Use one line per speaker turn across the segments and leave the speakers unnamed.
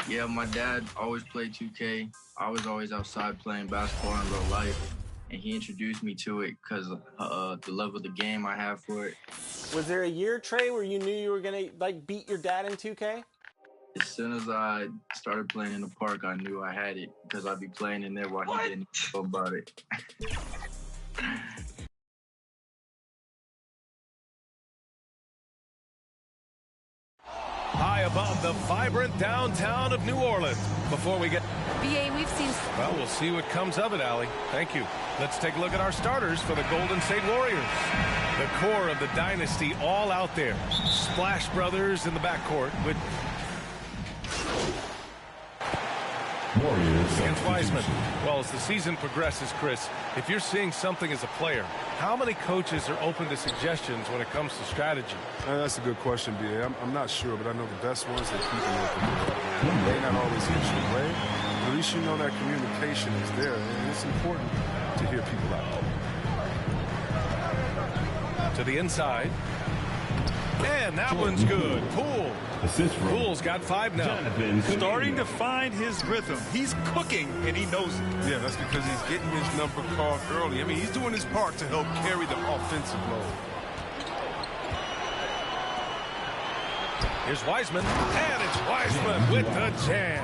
Yeah, my dad always played 2K. I was always outside playing basketball in real life, and he introduced me to it because the love of the game I have for it.
Was there a year, Trey, where you knew you were gonna beat your dad in 2K?
As soon as I started playing in the park, I knew I had it because I'd be playing in there while he didn't know about it.
High above the vibrant downtown of New Orleans. Before we get...
BA, we've seen...
Well, we'll see what comes of it, Allie. Thank you. Let's take a look at our starters for the Golden State Warriors. The core of the dynasty all out there. Splash Brothers in the backcourt with...
Warriors
against Wiseman. Well, as the season progresses, Chris, if you're seeing something as a player, how many coaches are open to suggestions when it comes to strategy?
That's a good question, B.A. I'm not sure, but I know the best ones, they keep them open. They may not always hit you right, but at least you know that communication is there, and it's important to hear people out.
To the inside. And that one's good. Poole. Poole's got 5 now.
Starting to find his rhythm. He's cooking, and he knows it.
Yeah, that's because he's getting his number called early. I mean, he's doing his part to help carry the offensive load.
Here's Wiseman, and it's Wiseman with the jam.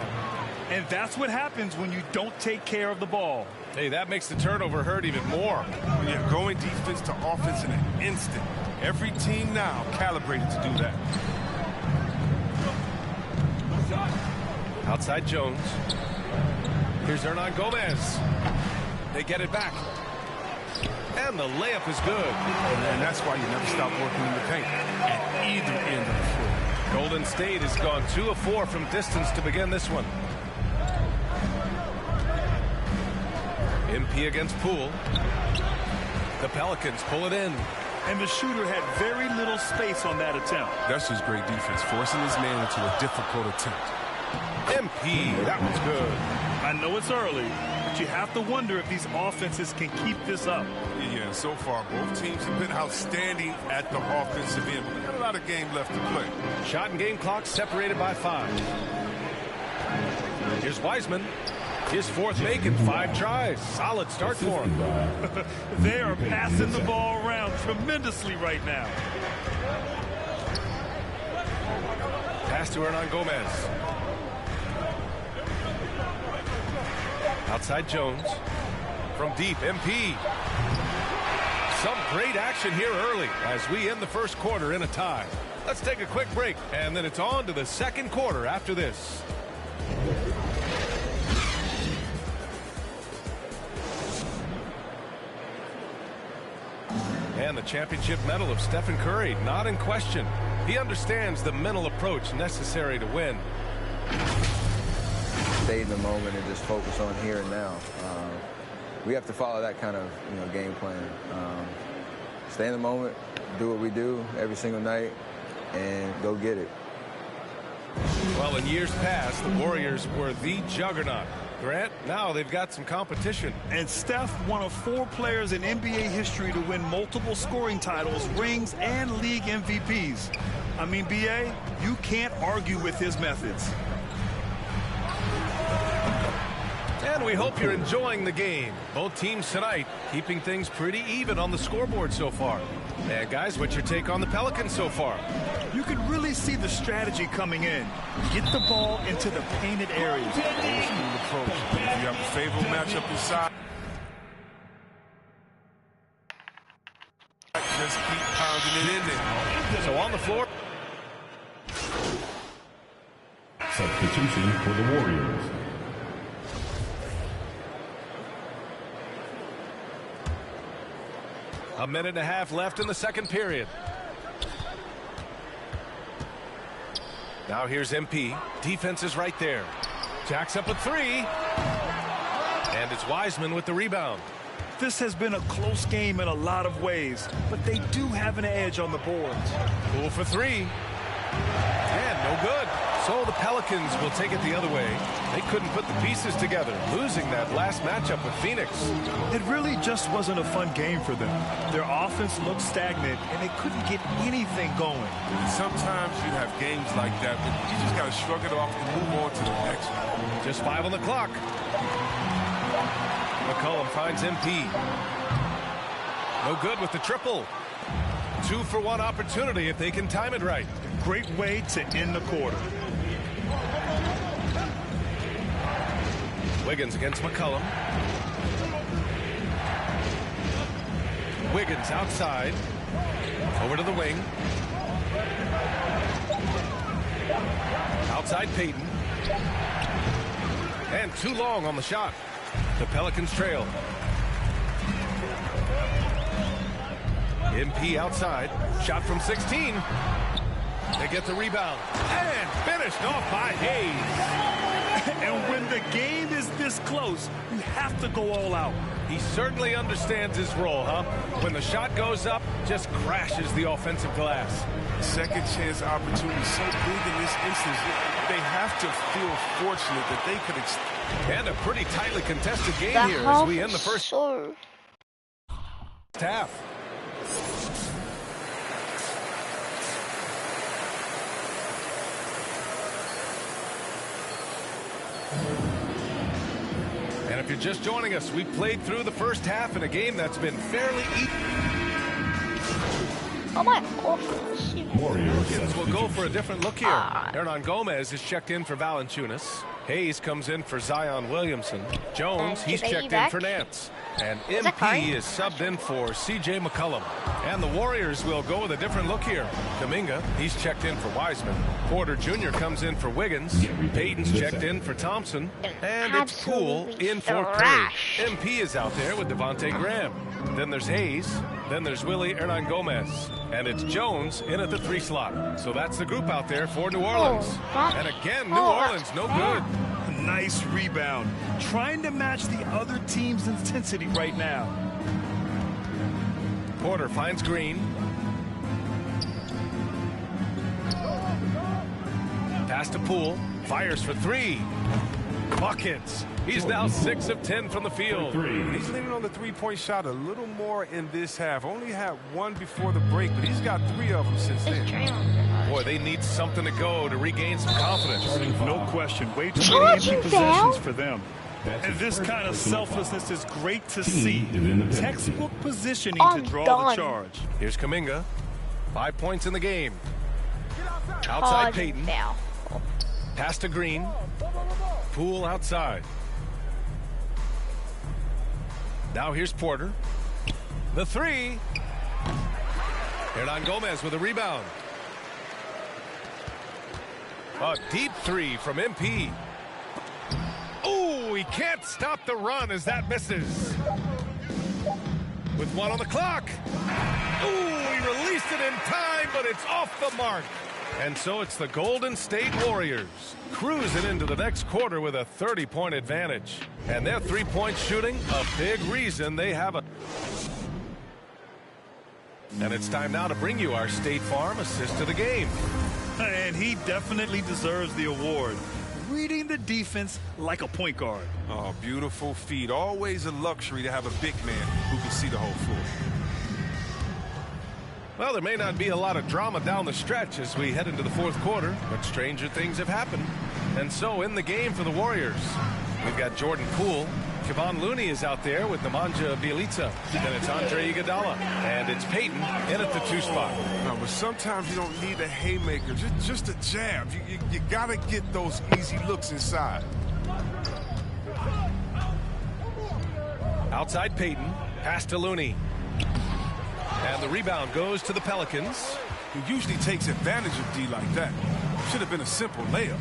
And that's what happens when you don't take care of the ball.
Hey, that makes the turnover hurt even more.
Yeah, going defense to offense in an instant. Every team now calibrated to do that.
Outside Jones. Here's Hernan Gomez. They get it back. And the layup is good.
And that's why you never stop working in the paint at either end of the floor.
Golden State has gone 2 of 4 from distance to begin this one. MP against Poole. The Pelicans pull it in.
And the shooter had very little space on that attempt.
That's just great defense, forcing his man into a difficult attempt.
MP, that was good.
I know it's early, but you have to wonder if these offenses can keep this up.
Yeah, so far, both teams have been outstanding at the offensive end, but we've got a lot of game left to play.
Shot and game clock separated by 5. Here's Wiseman. His 4th make in 5 tries. Solid start for him.
They are passing the ball around tremendously right now.
Pass to Hernan Gomez. Outside Jones. From deep, MP. Some great action here early as we end the first quarter in a tie. Let's take a quick break, and then it's on to the second quarter after this. And the championship medal of Stephen Curry, not in question. He understands the mental approach necessary to win.
Stay in the moment and just focus on here and now. We have to follow that kind of game plan. Stay in the moment, do what we do every single night, and go get it.
Well, in years past, the Warriors were the juggernaut. Grant, now they've got some competition.
And Steph, one of 4 players in NBA history to win multiple scoring titles, rings, and league MVPs. I mean, BA, you can't argue with his methods.
And we hope you're enjoying the game. Both teams tonight keeping things pretty even on the scoreboard so far. And guys, what's your take on the Pelicans so far?
You can really see the strategy coming in. Get the ball into the painted areas.
Old school approach. If you have a favorable matchup inside, just keep pounding it in there.
So on the floor.
Substitution for the Warriors.
A minute and a half left in the second period. Now here's MP. Defense is right there. Jacks up a three. And it's Wiseman with the rebound.
This has been a close game in a lot of ways, but they do have an edge on the boards.
Poole for three. And no good. So the Pelicans will take it the other way. They couldn't put the pieces together, losing that last matchup with Phoenix.
It really just wasn't a fun game for them. Their offense looked stagnant, and they couldn't get anything going.
Sometimes you have games like that, but you just got to shrug it off and move on to the next.
Just 5 on the clock. McCollum finds MP. No good with the triple. 2-for-1 opportunity if they can time it right.
Great way to end the quarter.
Wiggins against McCollum. Wiggins outside. Over to the wing. Outside Payton. And too long on the shot. The Pelicans trail. MP outside. Shot from 16. They get the rebound. And finished off by Hayes.
And when the game is this close, you have to go all out.
He certainly understands his role, huh? When the shot goes up, just crashes the offensive glass.
Second chance opportunity so big in this instance. They have to feel fortunate that they could
and a pretty tightly contested game here as we end the first half. And if you're just joining us, we played through the first half in a game that's been fairly
Oh my gosh.
Warriors will go for a different look here. Hernan Gomez is checked in for Valanciunas. Hayes comes in for Zion Williamson. Jones, he's checked in for Nance. And MP is subbed in for C.J. McCollum. And the Warriors will go with a different look here. Kuminga, he's checked in for Wiseman. Porter Jr. comes in for Wiggins. Payton's checked in for Thompson. And it's Poole in for Curry. MP is out there with Devontae Graham. Then there's Hayes. Then there's Willie Hernan Gomez. And it's Jones in at the 3 slot. So that's the group out there for New Orleans. And again, New Orleans, no good.
Nice rebound. Trying to match the other team's intensity right now.
Porter finds Green. Pass to Poole. Fires for 3. Buckets. He's now 6 of 10 from the field.
He's leaning on the three-point shot a little more in this half. Only had 1 before the break, but he's got 3 of them since then.
Boy, they need something to go to regain some confidence.
No question. Way too many empty possessions for them. And this kind of selflessness is great to see. Textbook positioning to draw the charge.
Here's Kuminga. 5 points in the game. Outside Payton. Pass to Green. Poole outside. Now here's Porter. The 3. Hernan Gomez with a rebound. A deep 3 from MP. Oh, he can't stop the run as that misses. With 1 on the clock. Oh, he released it in time, but it's off the mark. And so it's the Golden State Warriors cruising into the next quarter with a 30-point advantage. And their 3-point shooting, a big reason they have a... And it's time now to bring you our State Farm assist to the game.
And he definitely deserves the award. Reading the defense like a point guard.
Oh, beautiful feed. Always a luxury to have a big man who can see the whole floor.
Well, there may not be a lot of drama down the stretch as we head into the 4th quarter, but stranger things have happened. And so in the game for the Warriors, we've got Jordan Poole. Kevon Looney is out there with Nemanja Bjelica. Then it's Andre Iguodala. And it's Payton in at the 2 spot.
No, but sometimes you don't need a haymaker, just a jab. You got to get those easy looks inside.
Outside Payton. Pass to Looney. And the rebound goes to the Pelicans.
He usually takes advantage of D like that. Should have been a simple layup.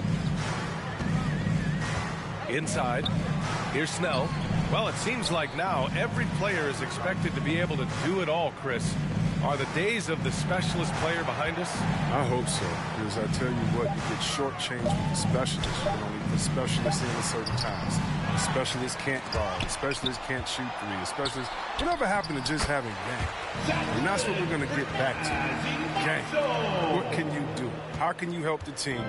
Inside. Here's Snell. Well, it seems like now every player is expected to be able to do it all, Chris. Are the days of the specialist player behind us?
I hope so, because I tell you what, you get shortchanged with the specialists. You can only put specialists in at certain times. The specialist can't guard. The specialist can't shoot three. The specialist, whatever happened to just having game? And that's what we're going to get back to. Game. What can you do? How can you help the team?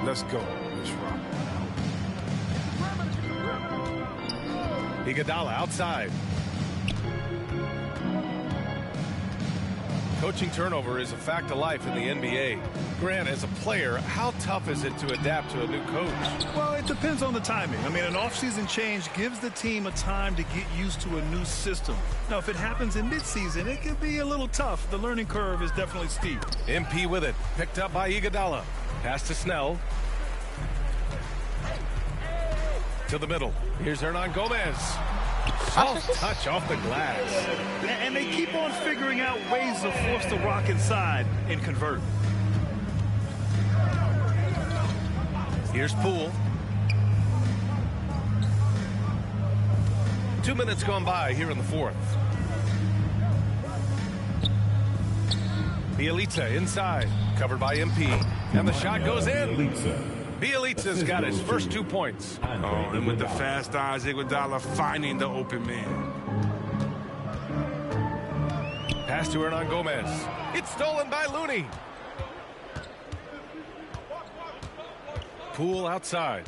Let's go, Miss Rock.
Iguodala outside. Coaching turnover is a fact of life in the NBA. Grant, as a player, how tough is it to adapt to a new coach?
Well, it depends on the timing. I mean, an offseason change gives the team a time to get used to a new system. Now, if it happens in midseason, it could be a little tough. The learning curve is definitely steep.
MP with it. Picked up by Iguodala. Pass to Snell. To the middle. Here's Hernan Gomez. Soft touch off the glass.
And they keep on figuring out ways to force the Rock inside and convert.
Here's Poole. 2 minutes gone by here in the fourth. Bielitsa inside. Covered by MP. And the shot goes in. Bielitsa's got his first 2 points.
Oh, and with the fast eyes, Iguodala finding the open man.
Pass to Hernan Gomez. It's stolen by Looney. Poole outside.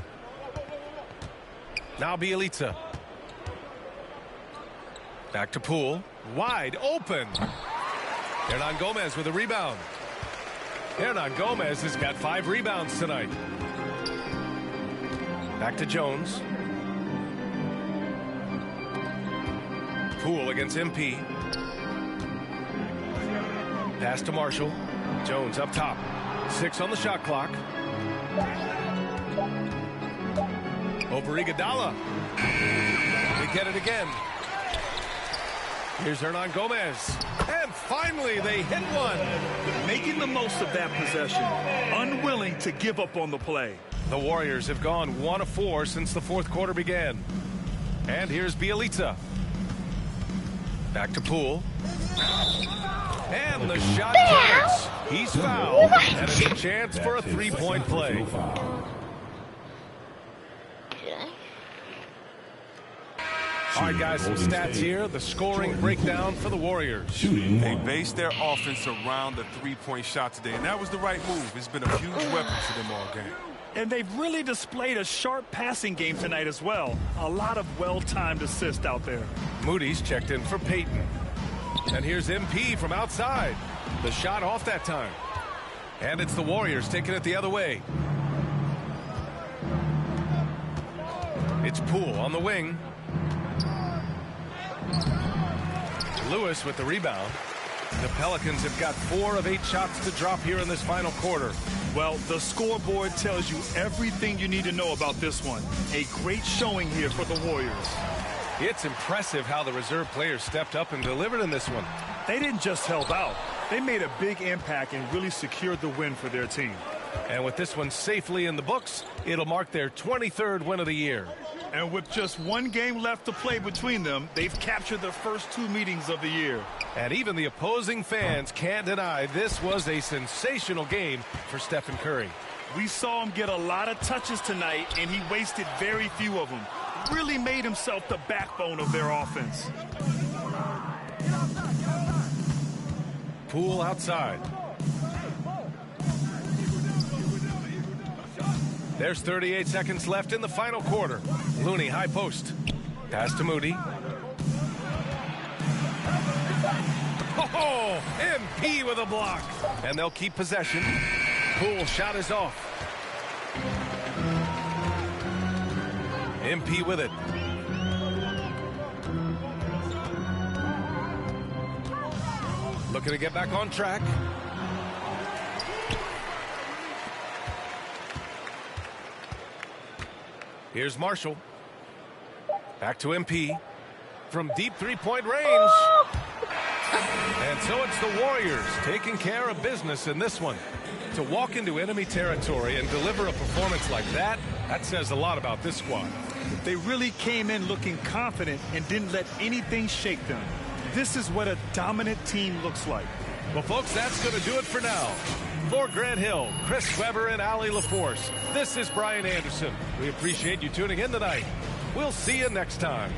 Now Bielitsa. Back to Poole. Wide open. Hernan Gomez with a rebound. Hernan Gomez has got 5 rebounds tonight. Back to Jones. Poole against MP. Pass to Marshall. Jones up top. 6 on the shot clock. Over Iguodala. They get it again. Here's Hernan Gomez. And finally, they hit one.
Making the most of that possession. Unwilling to give up on the play.
The Warriors have gone 1 of 4 since the fourth quarter began. And here's Bielitsa. Back to Poole. And the shot counts. He's fouled. And it's a chance for a three-point play. All right, guys, some stats here. The scoring breakdown for the Warriors.
They based their offense around the three-point shot today, and that was the right move. It's been a huge weapon for them all game.
And they've really displayed a sharp passing game tonight as well. A lot of well-timed assists out there.
Moody's checked in for Peyton. And here's MP from outside. The shot off that time. And it's the Warriors taking it the other way. It's Poole on the wing. Lewis with the rebound. The Pelicans have got 4 of 8 shots to drop here in this final quarter.
Well, the scoreboard tells you everything you need to know about this one. A great showing here for the Warriors.
It's impressive how the reserve players stepped up and delivered in this one.
They didn't just help out. They made a big impact and really secured the win for their team.
And with this one safely in the books, it'll mark their 23rd win of the year.
And with just 1 game left to play between them, they've captured the first 2 meetings of the year.
And even the opposing fans can't deny this was a sensational game for Stephen Curry.
We saw him get a lot of touches tonight, and he wasted very few of them. Really made himself the backbone of their offense.
Poole outside. There's 38 seconds left in the final quarter. Looney, high post. Pass to Moody. Oh, MP with a block. And they'll keep possession. Poole shot is off. MP with it. Looking to get back on track. Here's Marshall. Back to MP. From deep three-point range. And so it's the Warriors taking care of business in this one. To walk into enemy territory and deliver a performance like that, that says a lot about this squad.
They really came in looking confident and didn't let anything shake them. This is what a dominant team looks like.
Well, folks, that's going to do it for now. For Grant Hill, Chris Webber, and Allie LaForce, this is Brian Anderson. We appreciate you tuning in tonight. We'll see you next time.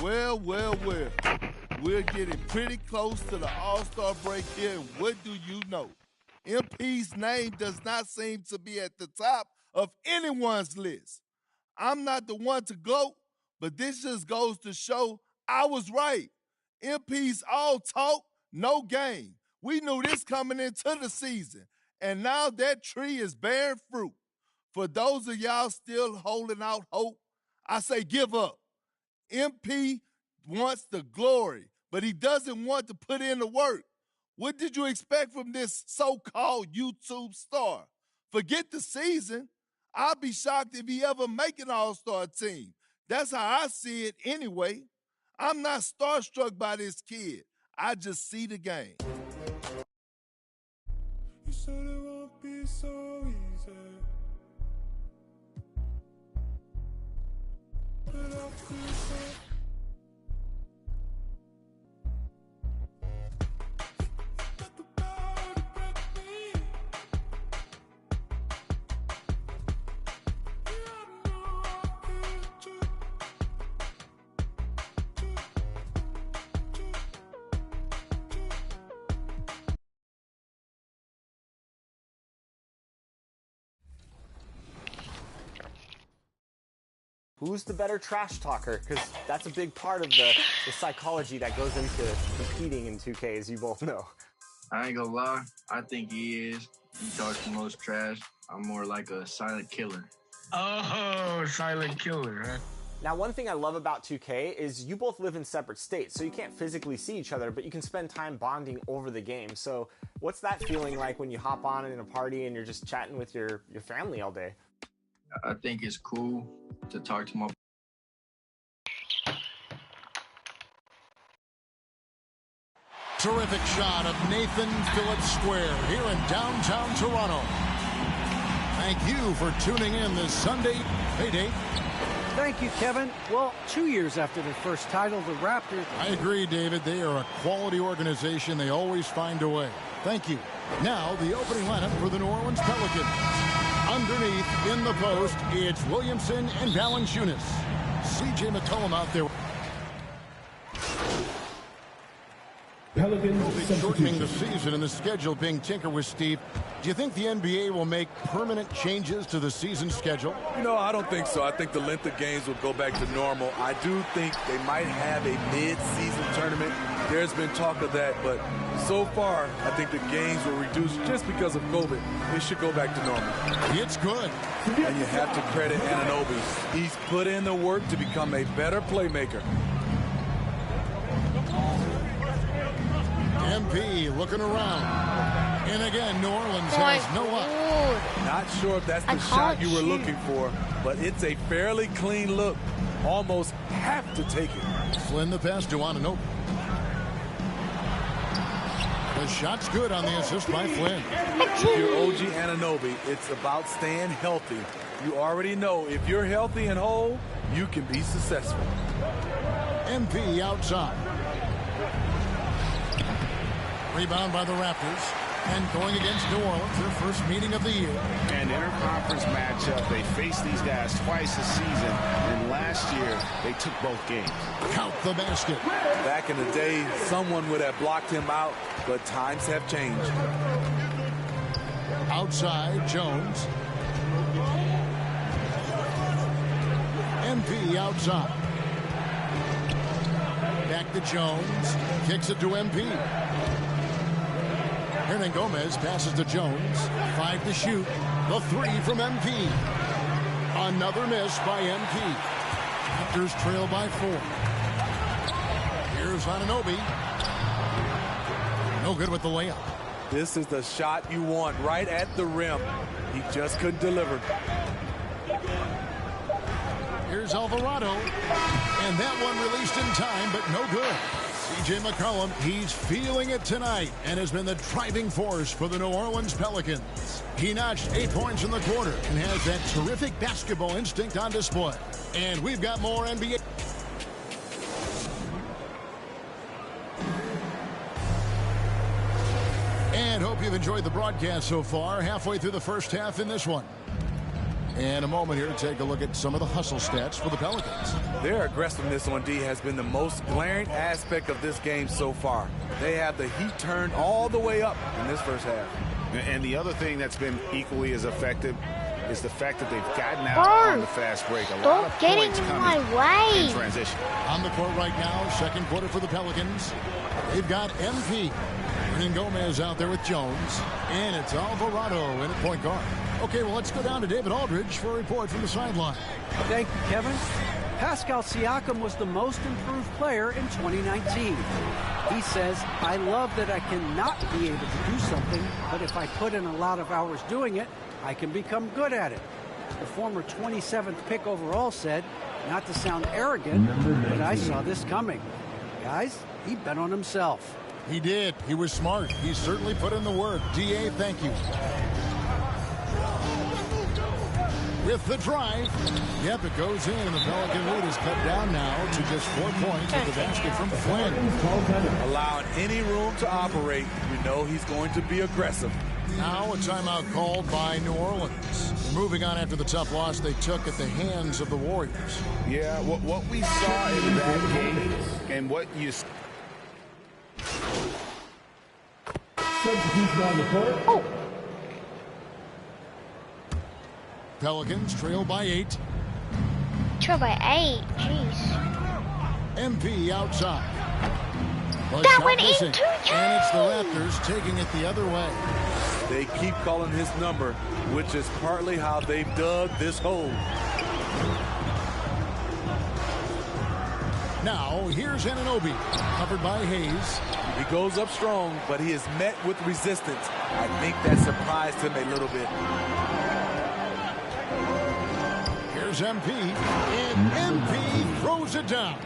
Well, we're getting pretty close to the All-Star break here, and what do you know? MP's name does not seem to be at the top of anyone's list. I'm not the one to gloat, but this just goes to show I was right. MP's all talk, no game. We knew this coming into the season, and now that tree is bearing fruit. For those of y'all still holding out hope, I say give up. MP wants the glory, but he doesn't want to put in the work. What did you expect from this so-called YouTube star? Forget the season. I'll be shocked if he ever make an all-star team. That's how I see it anyway. I'm not starstruck by this kid. I just see the game.
You said it won't be so easy. But I feel so.
Who's the better trash talker? Because that's a big part of the psychology that goes into competing in 2K, as you both know.
I ain't gonna lie, I think he is. He talks the most trash. I'm more like a silent killer.
Oh, silent killer, huh?
Now, one thing I love about 2K is you both live in separate states, so you can't physically see each other, but you can spend time bonding over the game. So what's that feeling like when you hop on in a party and you're just chatting with your family all day?
I think it's cool to talk to my.
Terrific shot of Nathan Phillips Square here in downtown Toronto. Thank you for tuning in this Sunday payday.
Thank you, Kevin. Well, 2 years after their first title, the Raptors...
I agree, David. They are a quality organization. They always find a way. Thank you. Now, the opening lineup for the New Orleans Pelicans. Underneath, in the post, it's Williamson and Valanciunas. C.J. McCollum out there.
Pelicans
will be shortening the season and the schedule being tinkered with, Steve. Do you think the NBA will make permanent changes to the season schedule?
You know, I don't think so. I think the length of games will go back to normal. I do think they might have a mid-season tournament. There's been talk of that, but so far, I think the games were reduced just because of COVID. It should go back to normal.
It's good.
And you have to credit Anunoby. He's put in the work to become a better playmaker.
MP looking around. And again, New Orleans has no up.
Not sure if that's the shot you were looking for, but it's a fairly clean look. Almost have to take it.
Flynn the pass to Anunoby. The shot's good on the assist by Flynn.
If you're OG Anunoby, it's about staying healthy. You already know if you're healthy and whole, you can be successful.
MP outside. Rebound by the Raptors. And going against New Orleans, their first meeting of the year.
An interconference matchup. They faced these guys twice this season. And last year, they took both games.
Count the basket.
Back in the day, someone would have blocked him out, but times have changed.
Outside, Jones. MP outside. Back to Jones. Kicks it to MP. Hernan Gomez passes to Jones. 5 to shoot. The 3 from MP. Another miss by MP. Raptors trail by 4. Here's Anunoby. No good with the layup.
This is the shot you want right at the rim. He just couldn't deliver.
Here's Alvarado. And that one released in time, but no good. C.J. McCollum, he's feeling it tonight and has been the driving force for the New Orleans Pelicans. He notched 8 points in the quarter and has that terrific basketball instinct on display. And we've got more NBA. And hope you've enjoyed the broadcast so far. Halfway through the first half in this one. And a moment here to take a look at some of the hustle stats for the Pelicans.
Their aggressiveness on D has been the most glaring aspect of this game so far. They have the heat turned all the way up in this first half.
And the other thing that's been equally as effective is the fact that they've gotten out on the fast break. A lot of points coming in transition.
On the court right now, second quarter for the Pelicans. They've got MP. And Gomez out there with Jones. And it's Alvarado in at point guard. Okay, well, let's go down to David Aldridge for a report from the sideline.
Thank you, Kevin. Pascal Siakam was the most improved player in 2019. He says, I love that I cannot be able to do something, but if I put in a lot of hours doing it, I can become good at it. The former 27th pick overall said, not to sound arrogant, but I saw this coming. Guys, he bet on himself.
He did. He was smart. He certainly put in the work. D.A., thank you. With the drive. Yep, it goes in, and the Pelican lead is cut down now to just 4 points with the basket from Flynn.
Allowing any room to operate, you know he's going to be aggressive.
Now a timeout called by New Orleans. Moving on after the tough loss they took at the hands of the Warriors.
Yeah, what we saw in that game and what you...
Substitution on the court.
Oh.
Pelicans trail by 8.
Trail by 8. Jeez.
MP outside.
That went into you.
And it's the Raptors taking it the other way.
They keep calling his number, which is partly how they've dug this hole.
Now, here's Anunoby, covered by Hayes.
He goes up strong, but he is met with resistance. I think that surprised him a little bit.
Here's MP, and MP throws it down.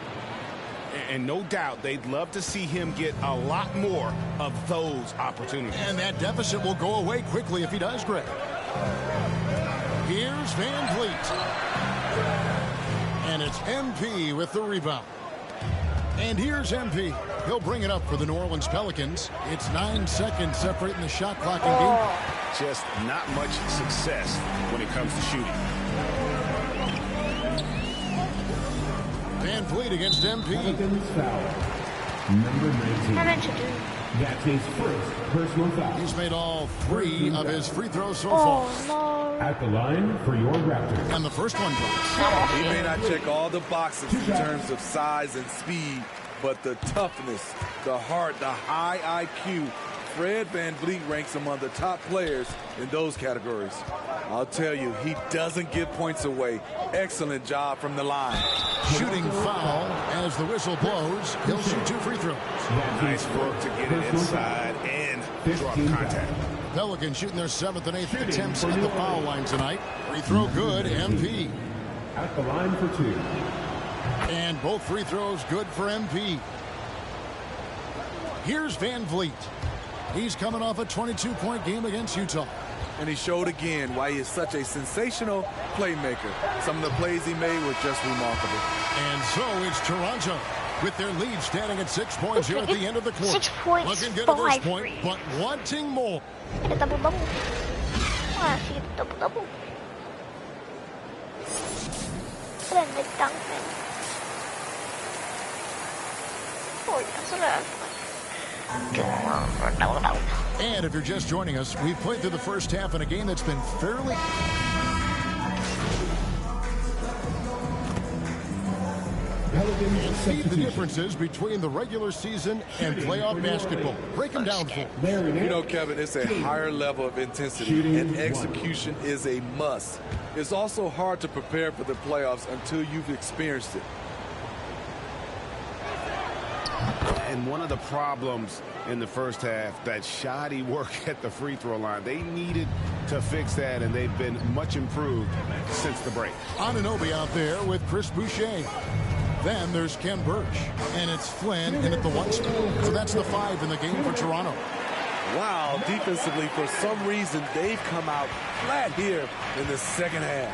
And no doubt they'd love to see him get a lot more of those opportunities.
And that deficit will go away quickly if he does, Greg. Here's Van Vliet. And it's MP with the rebound. And here's MP. He'll bring it up for the New Orleans Pelicans. It's 9 seconds separating the shot clock and game.
Just not much success when it comes to shooting.
Van Vliet against MP.
Pelicans foul. Number 19. That's his first personal foul.
He's made all 3 of his free throws so far.
No.
At the line for your Raptors.
And the first one drops.
He may not check all the boxes in terms of size and speed, but the toughness, the heart, the high IQ, Fred VanVleet ranks among the top players in those categories. I'll tell you, he doesn't give points away. Excellent job from the line.
Shooting foul as the whistle blows. He'll shoot 2 free throws.
Nice work to get it inside and draw contact.
Pelicans shooting their 7th and 8th attempts at the foul line tonight. Free throw good, MP.
At the line for 2.
And both free throws good for MP. Here's Van Vliet. He's coming off a 22-point game against Utah.
And he showed again why he is such a sensational playmaker. Some of the plays he made were just remarkable.
And so it's Toronto with their lead standing at 6 points here at the end of the quarter.
6 points.
Looking good at this point, but wanting more.
Double-double. Ah, sige, double-double. Keren, nag-dunk na. Oh, kasarap.
And if you're just joining us, we've played through the first half in a game that's been fairly... See the differences between the regular season and playoff basketball. Break them down for me.
You know, Kevin, it's a higher level of intensity, and execution is a must. It's also hard to prepare for the playoffs until you've experienced it.
And one of the problems in the first half, that shoddy work at the free throw line. They needed to fix that, and they've been much improved since the break.
Anunoby out there with Chris Boucher. Then there's Ken Birch, and it's Flynn in at the 1 spot. So that's the 5 in the game for Toronto.
Wow, defensively, for some reason, they've come out flat here in the second half.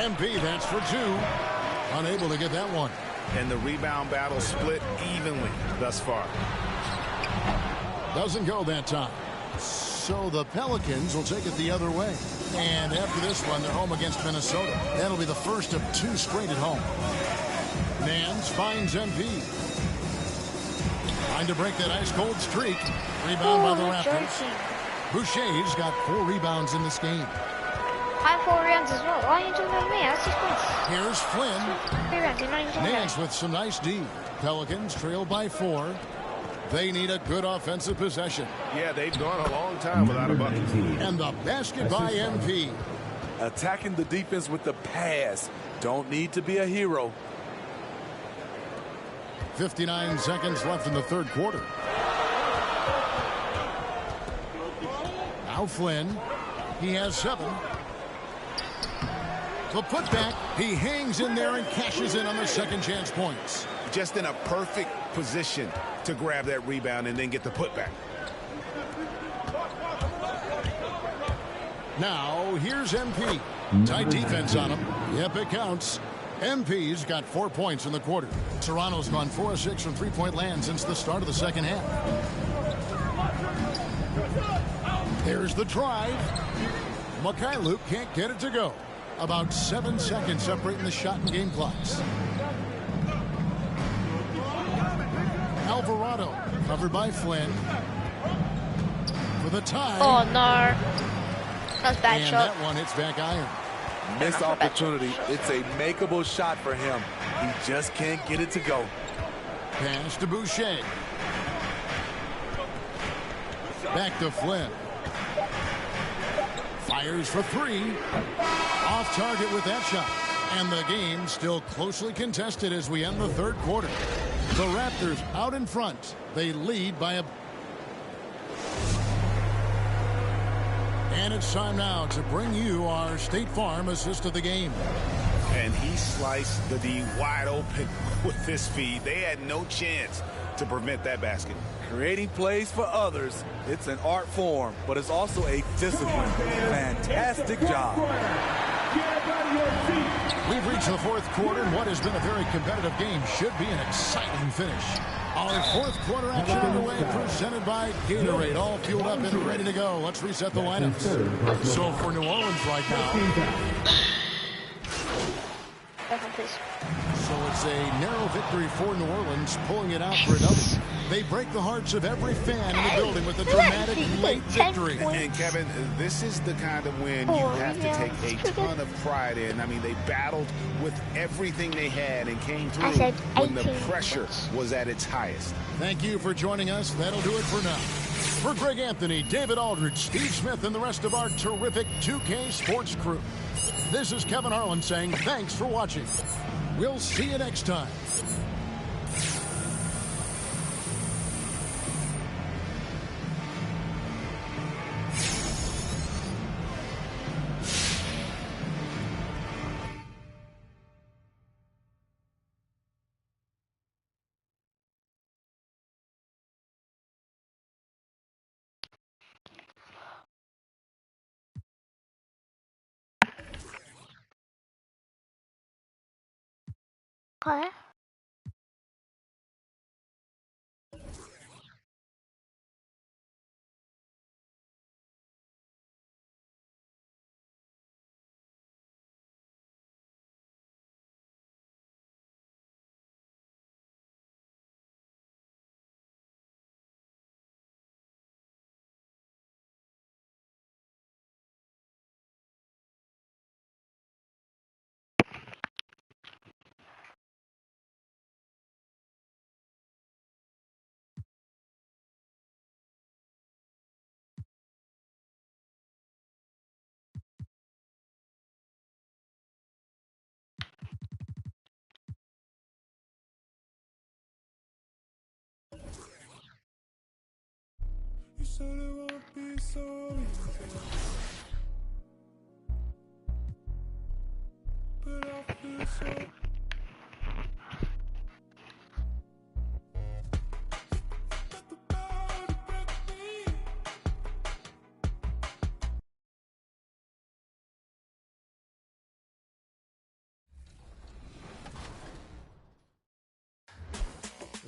MP, that's for 2. Unable to get that one.
And the rebound battle split evenly thus far.
Doesn't go that time. So the Pelicans will take it the other way. And after this one, they're home against Minnesota. That'll be the first of 2 straight at home. Nance finds MP. Trying to break that ice-cold streak. Rebound by the Raptors. Boucher's got 4 rebounds in this game.
I have 4 rounds as well. Why are you talking about me? That's 6 points.
Here's Flynn.
3 rounds. You're not even talking
Nance
about
with some nice D. Pelicans trail by 4. They need a good offensive possession.
Yeah, they've gone a long time without a bucket.
And the basket by MP.
Attacking the defense with the pass. Don't need to be a hero.
59 seconds left in the third quarter. Now Flynn. He has 7. The putback. He hangs in there and cashes in on the second chance points.
Just in a perfect position to grab that rebound and then get the putback.
Now here's MP. Tight defense on him. Yep, it counts. MP's got 4 points in the quarter. Toronto's gone 4 of 6 from three-point land since the start of the second half. There's the drive. Mikhailuk can't get it to go. About 7 seconds separating the shot and game clocks. Alvarado covered by Flynn for the tie.
Oh no, that's bad
and
shot.
That one hits back iron.
Missed opportunity. It's a makeable shot for him. He just can't get it to go.
Pass to Boucher. Back to Flynn. Fires for 3. Off target with that shot. And the game still closely contested as we end the third quarter. The Raptors out in front. They lead by a... And it's time now to bring you our State Farm assist of the game.
And he sliced the D wide open with this feed. They had no chance to prevent that basket.
Creating plays for others, it's an art form, but it's also a discipline. Fantastic job.
We've reached the fourth quarter, and what has been a very competitive game should be an exciting finish. Our fourth quarter action underway, presented by Gatorade, all fueled up and ready to go. Let's reset the lineups. So for New Orleans right now, so it's a narrow victory for New Orleans, pulling it out for another. They break the hearts of every fan in the building with a dramatic late victory.
And Kevin, this is the kind of win you have to take a ton of pride in. I mean, they battled with everything they had and came through when the pressure was at its highest.
Thank you for joining us. That'll do it for now. For Greg Anthony, David Aldridge, Steve Smith, and the rest of our terrific 2K Sports crew, this is Kevin Harlan saying thanks for watching. We'll see you next time.
Okay.
said it won't be so easy, but I feel so.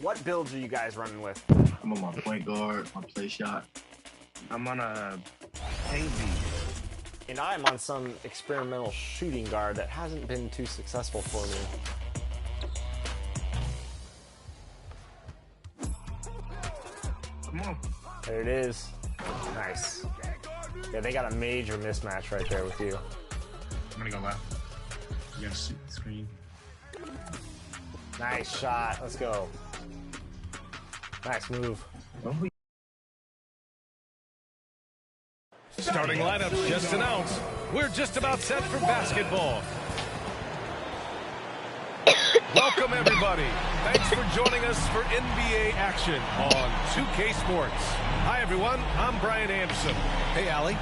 What builds are you guys running with?
I'm on my point guard, my play shot.
I'm on a paint beat.
And I'm on some experimental shooting guard that hasn't been too successful for me.
Come on.
There it is. Nice. Yeah, they got a major mismatch right there with you.
I'm gonna go left. You gotta shoot the screen.
Nice shot. Let's go. Nice move.
Starting lineups just announced. We're just about set for basketball. Welcome, everybody. Thanks for joining us for NBA action on 2K Sports. Hi, everyone. I'm Brian Anderson. Hey, Allie.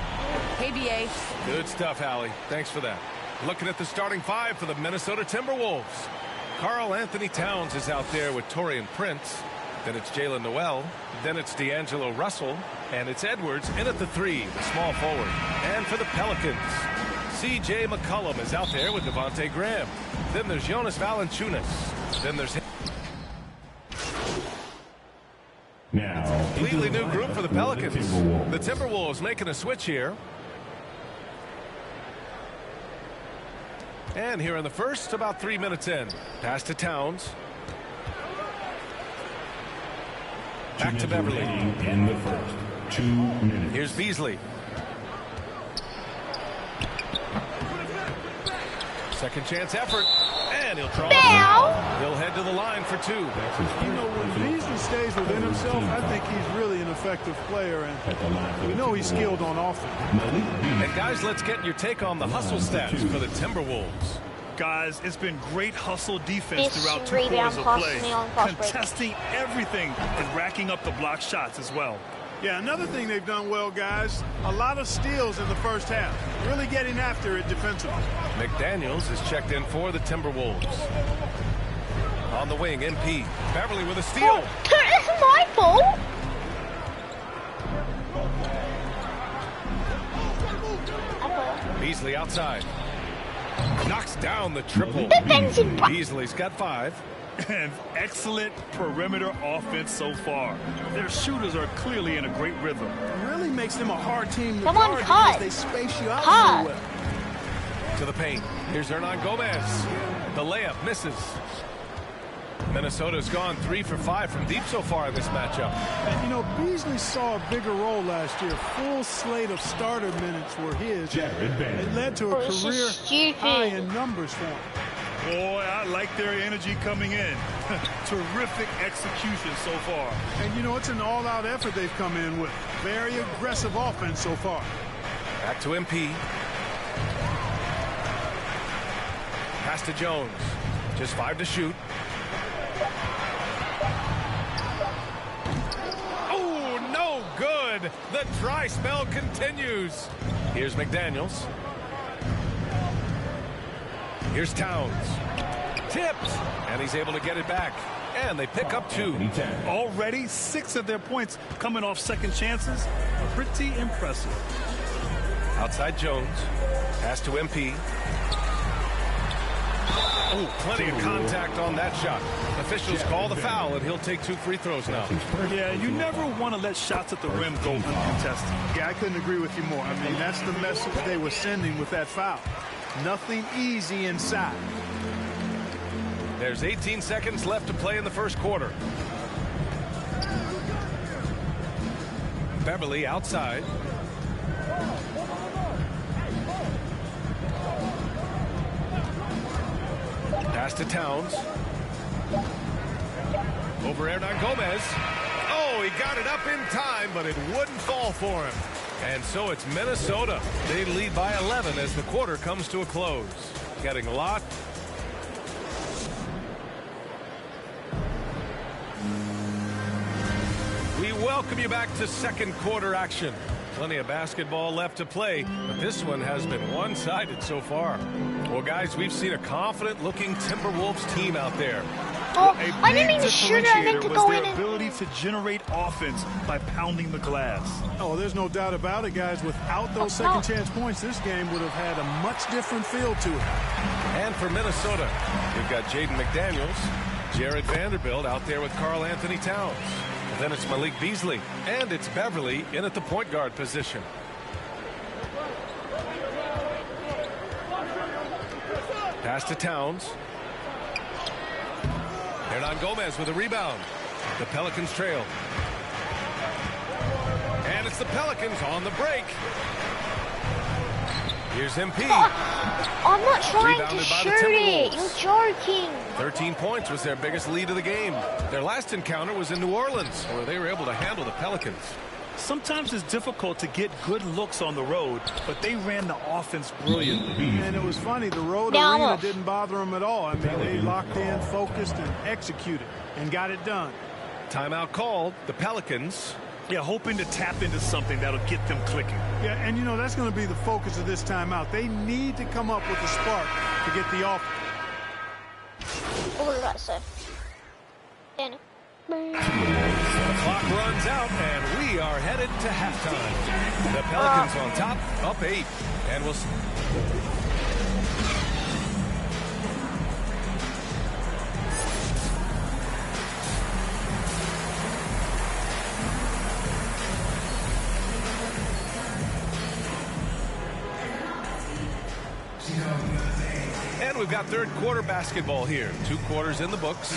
Hey, BA.
Good stuff, Allie. Thanks for that. Looking at the starting five for the Minnesota Timberwolves. Karl Anthony Towns is out there with Taurean Prince. Then it's Jalen Noel. Then it's D'Angelo Russell. And it's Edwards in at the three, the small forward. And for the Pelicans, C.J. McCollum is out there with Devontae Graham. Then there's Jonas Valanciunas. Then there's...
Now,
completely new group for the Pelicans. The Timberwolves making a switch here. And here in the first, about 3 minutes in. Pass to Towns. Back to Beverly.
In the first 2 minutes.
Here's Beasley. Second chance effort. And he'll draw. He'll head to the line for two.
You know, when Beasley stays within himself, I think he's really an effective player, and we know he's skilled on offense.
And guys, let's get your take on the hustle stats for the Timberwolves.
Guys, it's been great hustle defense throughout 2 quarters of play, contesting everything and racking up the block shots as well.
Yeah, another thing they've done well, guys, a lot of steals in the first half, really getting after it defensively.
McDaniels is checked in for the Timberwolves. On the wing, MP. Beverly with a steal.
It's my fault.
Beasley outside. Knocks down the triple. Beasley's got 5.
And excellent perimeter offense so far. Their shooters are clearly in a great rhythm.
It really makes them a hard team to
Come on,
guard
cut.
because they space you out
Cut.
so well.
To the paint. Here's Hernan Gomez. The layup misses. Minnesota's gone 3 for 5 from deep so far in this matchup.
And you know, Beasley saw a bigger role last year. Full slate of starter minutes were his. It led to a career high in numbers for him.
Boy, I like their energy coming in. Terrific execution so far.
And you know, it's an all-out effort they've come in with. Very aggressive offense so far.
Back to MP. Pass to Jones. Just 5 to shoot. Oh, no good. The dry spell continues. Here's McDaniels. Here's Towns. Tipped. And he's able to get it back. And they pick up 2.
Already 6 of their points coming off second chances. Pretty impressive.
Outside Jones. Pass to MP. Oh, plenty of contact on that shot. Officials call the foul, and he'll take 2 free throws now.
Yeah, you never want to let shots at the rim go uncontested.
Yeah, I couldn't agree with you more. I mean, that's the message they were sending with that foul. Nothing easy inside.
There's 18 seconds left to play in the first quarter. Beverly outside. Pass to Towns. Over Hernan Gomez. Oh, he got it up in time, but it wouldn't fall for him. And so it's Minnesota. They lead by 11 as the quarter comes to a close. Getting a lot. We welcome you back to second quarter action. Plenty of basketball left to play, but this one has been one-sided so far. Well, guys, we've seen a confident-looking Timberwolves team out there.
Oh, I didn't mean to shoot her. I meant to go in and...
ability to generate offense by pounding the glass.
Oh, there's no doubt about it, guys. Without those second chance points, this game would have had a much different feel to it.
And for Minnesota, we've got Jaden McDaniels, Jared Vanderbilt out there with Karl Anthony Towns. Then it's Malik Beasley, and it's Beverly in at the point guard position. Pass to Towns. Hernan Gomez with a rebound. The Pelicans trail. And it's the Pelicans on the break. Here's MP.
I'm not trying to shoot it. You're joking.
13 points was their biggest lead of the game. Their last encounter was in New Orleans, where they were able to handle the Pelicans.
Sometimes it's difficult to get good looks on the road, but they ran the offense brilliantly.
And it was funny, the road arena didn't bother them at all. I mean, they locked in, focused, and executed, and got it done.
Timeout called. The Pelicans.
Yeah, hoping to tap into something that'll get them clicking.
Yeah, and you know, that's going to be the focus of this timeout. They need to come up with a spark to get the offense.
What was that say? Danny.
The clock runs out, and we are headed to halftime. The Pelicans on top, up 8. And we'll see. And we've got third quarter basketball here. 2 quarters in the books.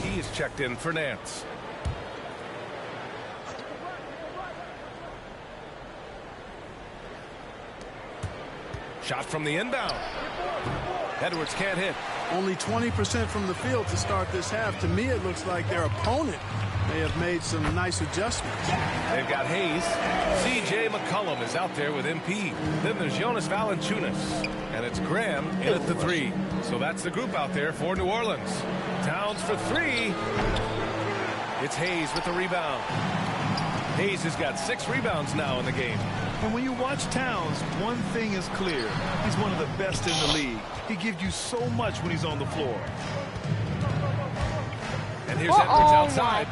He is checked in for Nance. Shot from the inbound. Edwards can't hit.
Only 20% from the field to start this half. To me, it looks like their opponent may have made some nice adjustments.
They've got Hayes. C.J. McCollum is out there with MP. Then there's Jonas Valanciunas. And it's Graham in at the 3. So that's the group out there for New Orleans. Towns for 3. It's Hayes with the rebound. Hayes has got 6 rebounds now in the game.
And when you watch Towns, one thing is clear. He's one of the best in the league. He gives you so much when he's on the floor.
And here's Edwards outside.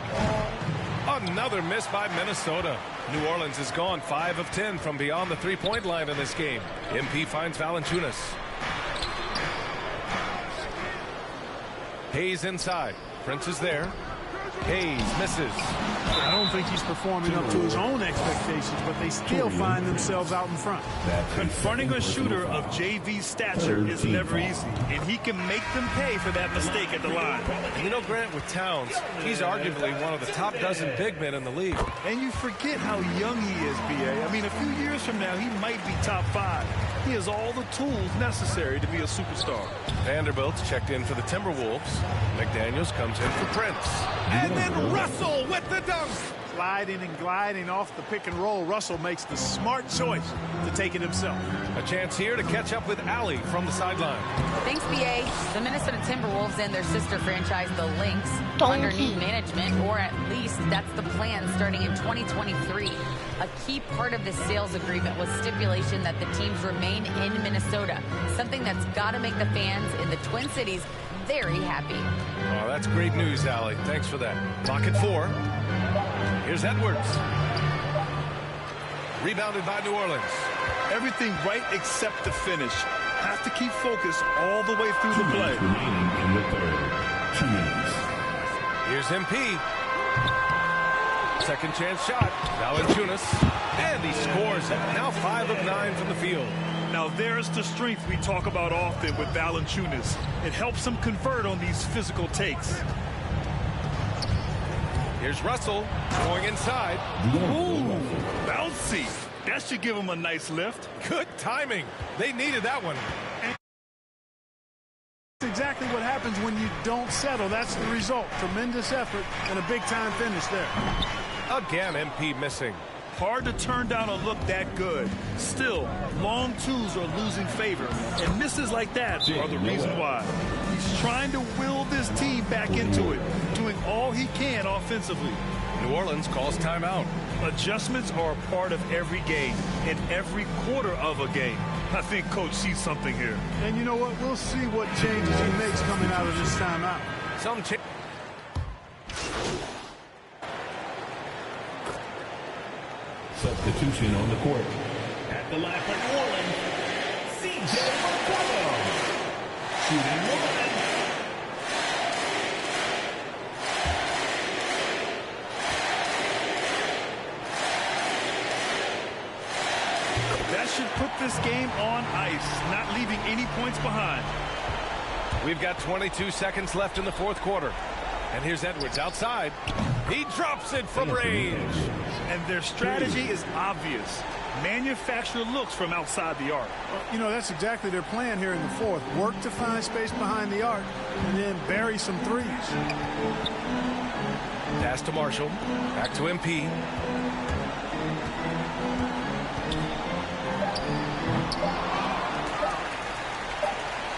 Another miss by Minnesota. New Orleans has gone 5 of 10 from beyond the three-point line in this game. MP finds Valanciunas. Hayes inside. Prince is there. Hayes misses.
I don't think he's performing up to his own expectations, but they still find themselves out in front.
Confronting a shooter of JV stature is never easy, and he can make them pay for that mistake at the line.
You know, Grant, with Towns, he's arguably one of the top dozen big men in the league.
And you forget how young he is, B.A. I mean, a few years from now, he might be top 5. He has all the tools necessary to be a superstar.
Vanderbilt's checked in for the Timberwolves. McDaniels comes in for Prince. And then Russell with the dunk.
Sliding and gliding off the pick and roll, Russell makes the smart choice to take it himself.
A chance here to catch up with Allie from the sideline.
Thanks, B.A. The Minnesota Timberwolves and their sister franchise, the Lynx, under new management, or at least that's the plan starting in 2023. A key part of this sales agreement was stipulation that the teams remain in Minnesota, something that's got to make the fans in the Twin Cities very happy.
Oh, that's great news, Allie. Thanks for that. Clock at 4. Here's Edwards. Rebounded by New Orleans.
Everything right except the finish. Have to keep focused all the way through the play.
Remaining in the third. 2 minutes.
Here's MP. Second chance shot. Valanciunas. And he scores it. Now 5 of 9 from the field.
Now there's the strength we talk about often with Valanciunas. It helps him convert on these physical takes.
Here's Russell going inside.
Ooh, bouncy. That should give him a nice lift.
Good timing. They needed that one.
That's exactly what happens when you don't settle. That's the result. Tremendous effort and a big-time finish there.
Again, MP missing.
Hard to turn down a look that good. Still, long twos are losing favor, and misses like that are the reason why. He's trying to will this team back into it, doing all he can offensively.
New Orleans calls timeout.
Adjustments are a part of every game, in every quarter of a game. I think Coach sees something here.
And you know what? We'll see what changes he makes coming out of this timeout.
Substitution on the court. At the line for New Orleans, C.J. McCollum. Shooting one.
That should put this game on ice, not leaving any points behind.
We've got 22 seconds left in the fourth quarter. And here's Edwards outside. He drops it from range.
And their strategy is obvious. Manufacture looks from outside the arc.
Well, you know, that's exactly their plan here in the fourth. Work to find space behind the arc and then bury some threes.
Pass to Marshall. Back to MP.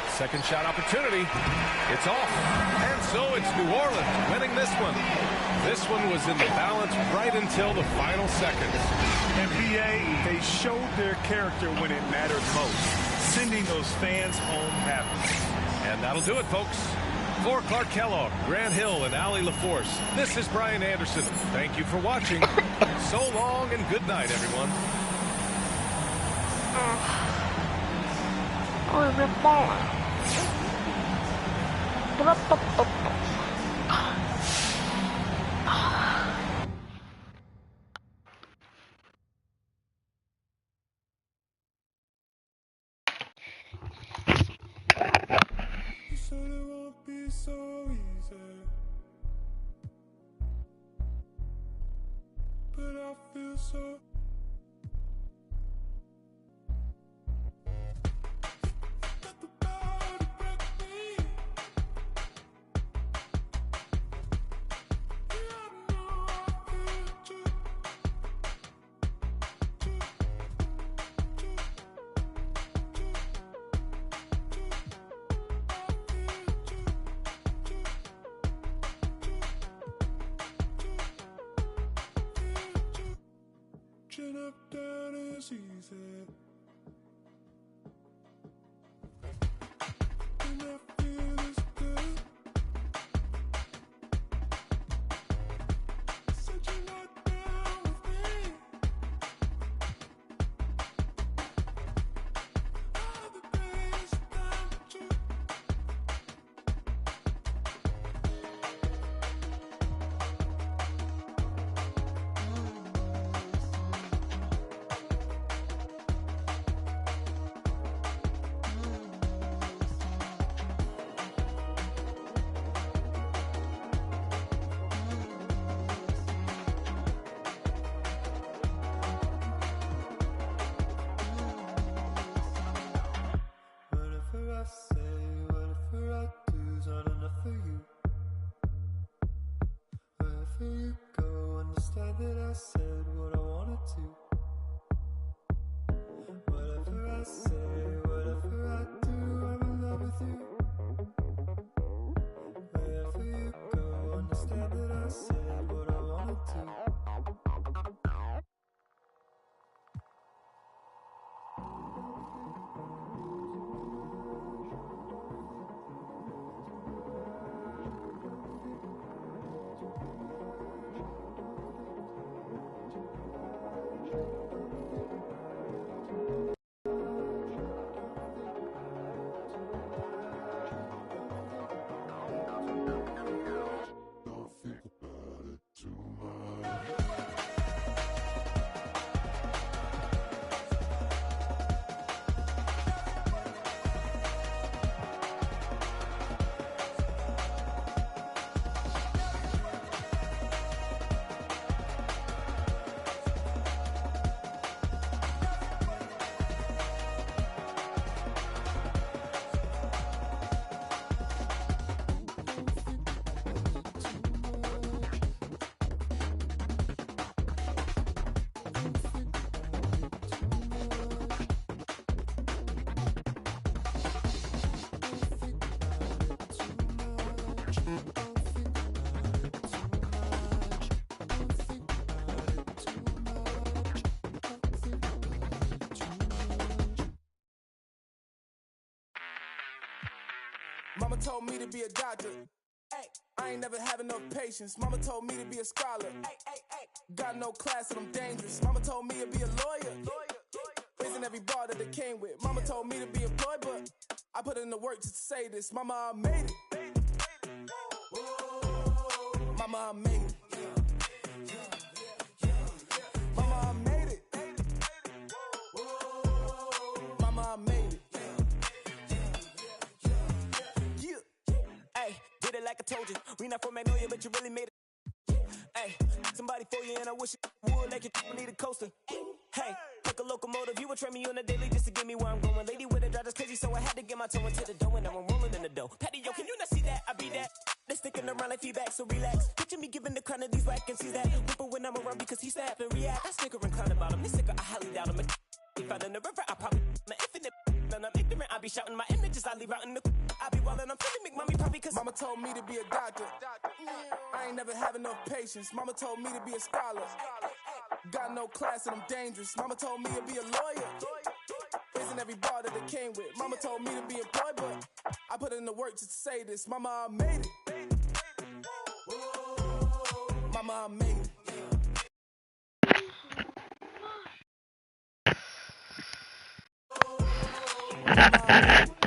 Second shot opportunity. It's off. And so it's New Orleans winning this one. This one was in the balance right until the final seconds.
NBA, they showed their character when it mattered most, sending those fans home happy.
And that'll do it, folks. For Clark Kellogg, Grant Hill, and Allie LaForce, this is Brian Anderson. Thank you for watching. So long and good night, everyone.
Oh, the ball.
So easy, but I feel so. Chin up, down is easy. And I feel as good. Said you're not down with me. All the days that you. Mama told me to be a doctor. Ay, I ain't never having no patience. Mama told me to be a scholar. Got no class and I'm dangerous. Mama told me to be a lawyer. Raising every bar that they came with. Mama told me to be employed, but I put in the work to say this. Mama, I made it. Mama, I made it. Mama, I made it. Mama, I made it. Yeah. Hey, did it like I told you. We not from Magnolia, but you really made it. Hey, somebody for you, and I wish it would like you need a coaster. Hey, like a locomotive, you would train me on a daily just to get me where I'm going. Lady with a drive that's crazy, so I had to get my toe into the dough, and now I'm rolling in the dough. Patty, yo, can you not see that? I be that. They sticking around like feedback, so relax. Picture me giving the crown of these whack and see that. Whipper when I'm around because he's snap and react. I snicker and clown about him. This nigga, I highly doubt him. If I in the river, I probably an infinite. And I'm ignorant, I be shouting my images, I leave out in the. I be wildin', I'm feeling make mommy probably cause Mama told me to be a doctor. I ain't never having no patience. Mama told me to be a scholar. Got no class and I'm dangerous. Mama told me to be a lawyer. Raising every bar that they came with. Mama told me to be employed, but I put in the work just to say this. Mama, I made it. Mama, I made it. Mama, I made it.